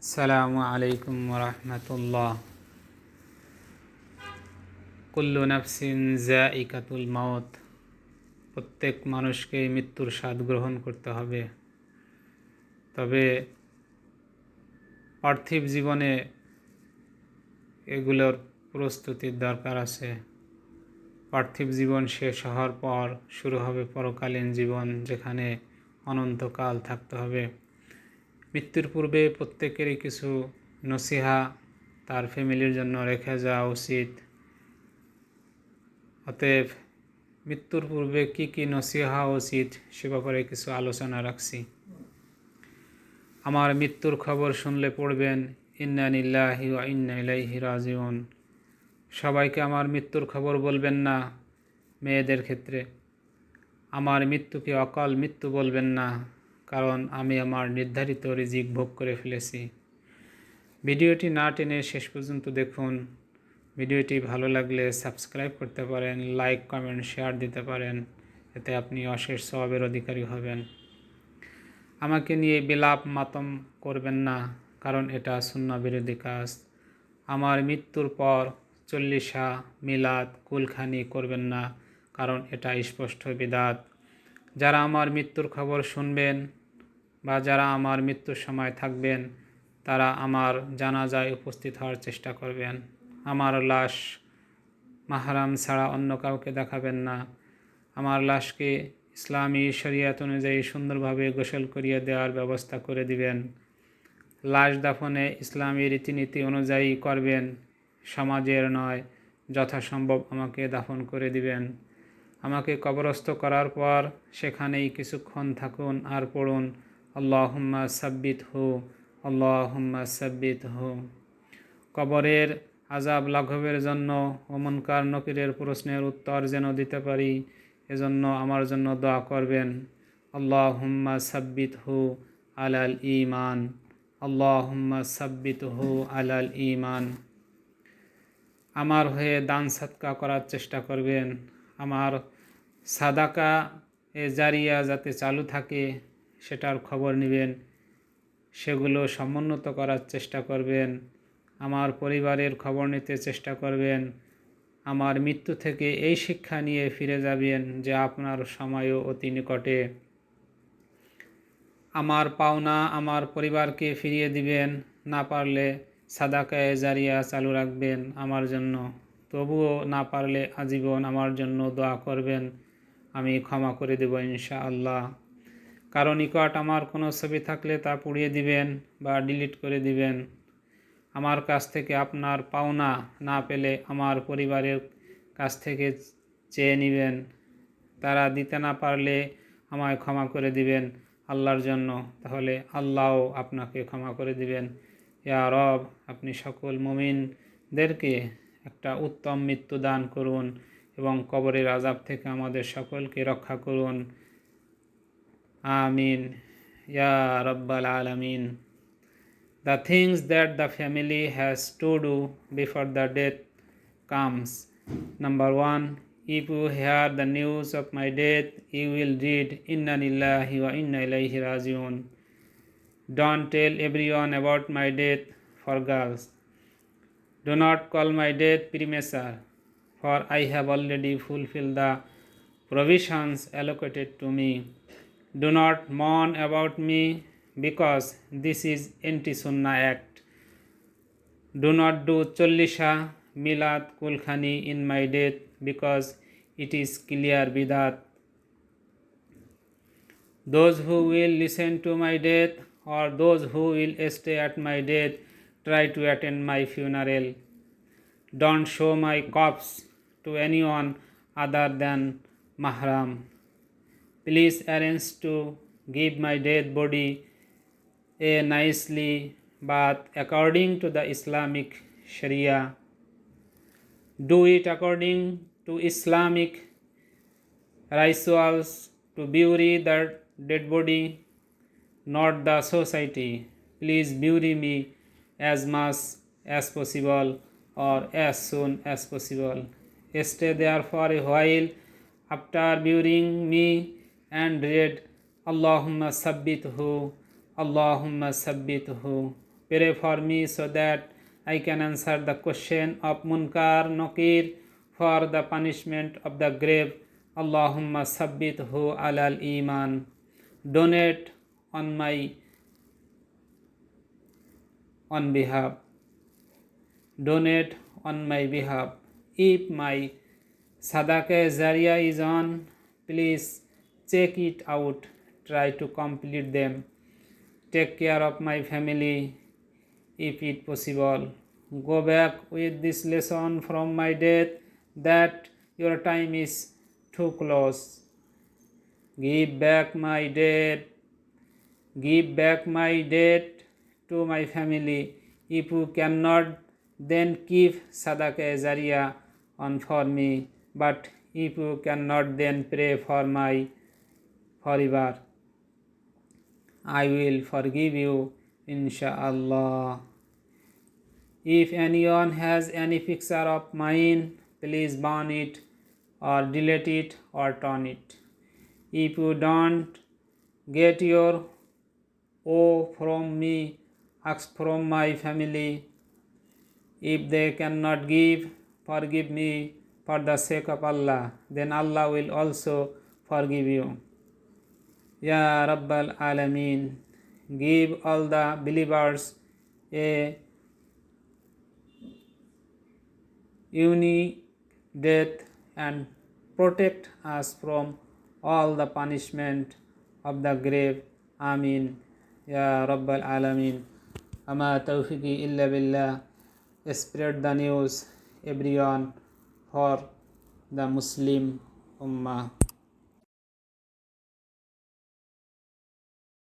আসসালামু আলাইকুম ওরহমতুল্লাহ। কুল্লু নাফসিন যায়িকাতুল মাউত। প্রত্যেক মানুষকে মৃত্যুর স্বাদ গ্রহণ করতে হবে। তবে পার্থিব জীবনে এগুলোর প্রস্তুতির দরকার আছে। পার্থিব জীবন শেষ হওয়ার পর শুরু হবে পরকালীন জীবন, যেখানে অনন্তকাল থাকতে হবে। মৃত্যুর পূর্বে প্রত্যেকেরই কিছু নসিহা তার ফ্যামিলির জন্য রেখে যাওয়া উচিত। অতএব মৃত্যুর পূর্বে কি কি নসিহা উচিত সে ব্যাপারে কিছু আলোচনা রাখছি। আমার মৃত্যুর খবর শুনলে পড়বেন ইন্না লিল্লাহি ওয়া ইন্না ইলাইহি রাজিউন। সবাইকে আমার মৃত্যুর খবর বলবেন না। মেয়েদের ক্ষেত্রে আমার মৃত্যুকে অকাল মৃত্যু বলবেন না, কারণ আমি আমার নির্ধারিত রিজিক ভোগ করে ফেলেছি। ভিডিওটি না টেনে শেষ পর্যন্ত দেখুন। ভিডিওটি ভালো লাগলে সাবস্ক্রাইব করতে পারেন, লাইক কমেন্ট শেয়ার দিতে পারেন, এতে আপনি অশেষ সওয়াবের অধিকারী হবেন। আমাকে নিয়ে বিলাপ মাতম করবেন না, কারণ এটা সুন্নাহ বিরোধী কাজ। আমার মৃত্যুর পর চল্লিশা মিলাদ কুলখানি করবেন না, কারণ এটা স্পষ্ট বিদাত। যারা আমার মৃত্যুর খবর শুনবেন বা যারা আমার মৃত্যুর সময় থাকবেন, তারা আমার জানাজায় উপস্থিত হওয়ার চেষ্টা করবেন। আমার লাশ মাহরাম ছাড়া অন্য কাউকে দেখাবেন না। আমার লাশকে ইসলামী শরিয়াত অনুযায়ী সুন্দরভাবে গোসল করিয়ে দেওয়ার ব্যবস্থা করে দিবেন। লাশ দাফনে ইসলামী রীতিনীতি অনুযায়ী করবেন, সমাজের নয়। যথাসম্ভব আমাকে দাফন করে দিবেন। আমাকে কবরস্থ করার পর সেখানেই কিছুক্ষণ থাকুন আর পড়ুন আল্লাহুম্মা সাব্বিত হু, আল্লাহুম্মা সাব্বিত হু। কবরের আযাব লাঘবের জন্য ও মুনকার নকিরের প্রশ্নের উত্তর যেন দিতে পারি, এজন্য আমার জন্য দোয়া করবেন। আল্লাহুম্মা সাব্বিত হু আলাল ঈমান, আল্লাহুম্মা সাব্বিত হু আলাল ঈমান। আমার হয়ে দান সাদকা করার চেষ্টা করবেন। আমার সাদাকা জারিয়া যাতে চালু থাকে সেটার খবর নেবেন, সেগুলো সমুন্নত করার চেষ্টা করবেন। আমার পরিবারের খবর নিতে চেষ্টা করবেন। আমার মৃত্যু থেকে এই শিক্ষা নিয়ে ফিরে যাবেন যে আপনার সময়ও অতি নিকটে। আমার পাওনা আমার পরিবারকে ফিরিয়ে দিবেন। না পারলে সাদাকায়ে জারিয়া চালু রাখবেন আমার জন্য। তবুও না পারলে আজীবন আমার জন্য দোয়া করবেন, আমি ক্ষমা করে দেব ইনশাআল্লাহ। কারো নিকট আমার কোনো ছবি থাকলে তা পুড়িয়ে দিবেন বা ডিলিট করে দিবেন। আমার কাছ থেকে আপনার পাওনা না পেলে আমার পরিবারের কাছ থেকে চেয়ে নেবেন। তারা দিতে না পারলে আমায় ক্ষমা করে দিবেন আল্লাহর জন্য, তাহলে আল্লাহও আপনাকে ক্ষমা করে দিবেন। ইয়া রব, আপনি সকল মুমিনদেরকে একটা উত্তম মৃত্যু দান করুন এবং কবরের আযাব থেকে আমাদের সকলকে রক্ষা করুন। আমিন ইয়া রাব্বাল আলামিন। The things that the family has to do before the death comes. Number 1. If you hear the news of my death, you will read Inna lillahi wa inna ilayhi rajiun. Don't tell everyone about my death for girls. Do not call my death premature, for I have already fulfilled the provisions allocated to me. Do not mourn about me, because this is anti-Sunnah act. Do not do Chollisha, Milad, Kulkhani in my death, because it is clear bidat. Those who will listen to my death or those who will stay at my death, try to attend my funeral. Don't show my corpse to anyone other than Mahram. Please arrange to give my dead body a nicely bath according to the Islamic Sharia. Do it according to Islamic rituals to bury the dead body, not the society. Please bury me as much as possible or as soon as possible. Stay there for a while after burying me and read Allahumma sabbithu, Allahumma sabbithu, Pray for me so that I can answer the question of Munkar Nakir for the punishment of the grave. Allahumma sabbithu alal iman. Donate on behalf. Donate on my behalf. If my Sadaqah Zaria is on, please check it out. Try to complete them. Take care of my family if it possible. Go back with this lesson from my death that your time is too close. Give back my debt to my family. If you cannot, then keep Sadaqah Zaria on for me. But if you cannot, then pray for my forever. I will forgive you, inshallah. If anyone has any picture of mine, please burn it or delete it or turn it. If you don't get your O from me, ask from my family. If they cannot give, forgive me for the sake of Allah. Then Allah will also forgive you. Ya Rabbal Alameen, give all the believers a unique death and protect us from all the punishment of the grave. Amin. Ya Rabbal Alameen. Ama tawfiqi illa billah. Spread the news, everyone, for the Muslim Ummah.